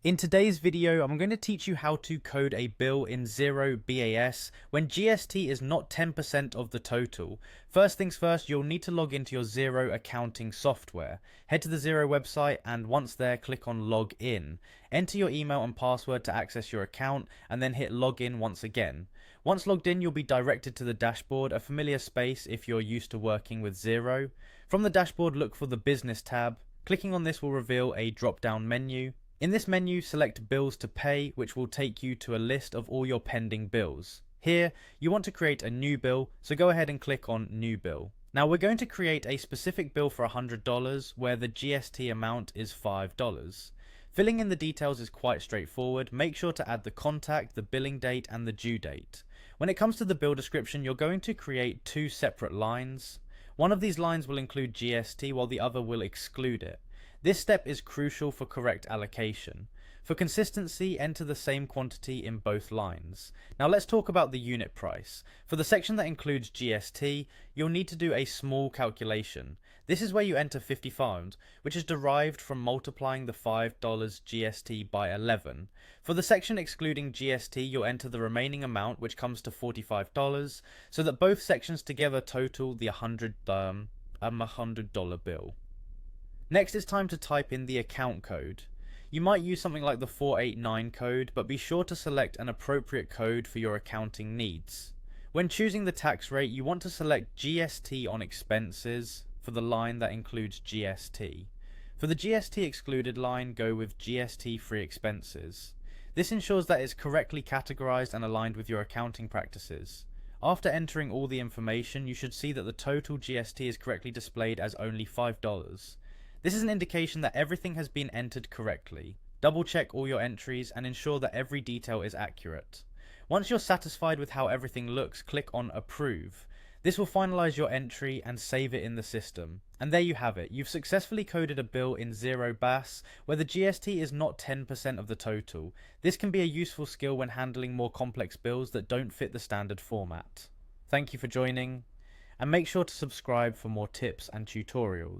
In today's video, I'm going to teach you how to code a bill in 0 BAS when GST is not 10% of the total. First things first, you'll need to log into your Xero accounting software. Head to the Xero website and once there, click on log in. Enter your email and password to access your account and then hit login once again. Once logged in, you'll be directed to the dashboard, a familiar space if you're used to working with Xero. From the dashboard, look for the business tab. Clicking on this will reveal a drop-down menu. In this menu, select Bills to Pay, which will take you to a list of all your pending bills. Here, you want to create a new bill, so go ahead and click on New Bill. Now we're going to create a specific bill for $100 where the GST amount is $5. Filling in the details is quite straightforward. Make sure to add the contact, the billing date, and the due date. When it comes to the bill description, you're going to create two separate lines. One of these lines will include GST while the other will exclude it. This step is crucial for correct allocation. For consistency, enter the same quantity in both lines. Now let's talk about the unit price. For the section that includes GST, you'll need to do a small calculation. This is where you enter 50 pounds, which is derived from multiplying the $5 GST by 11. For the section excluding GST, you'll enter the remaining amount, which comes to $45, so that both sections together total the $100 bill. Next, it's time to type in the account code. You might use something like the 489 code, but be sure to select an appropriate code for your accounting needs. When choosing the tax rate, you want to select GST on expenses for the line that includes GST. For the GST excluded line, go with GST free expenses. This ensures that it's correctly categorized and aligned with your accounting practices. After entering all the information, you should see that the total GST is correctly displayed as only $5. This is an indication that everything has been entered correctly. Double check all your entries and ensure that every detail is accurate. Once you're satisfied with how everything looks, click on Approve. This will finalize your entry and save it in the system. And there you have it. You've successfully coded a bill in 0 BAS where the GST is not 10% of the total. This can be a useful skill when handling more complex bills that don't fit the standard format. Thank you for joining, and make sure to subscribe for more tips and tutorials.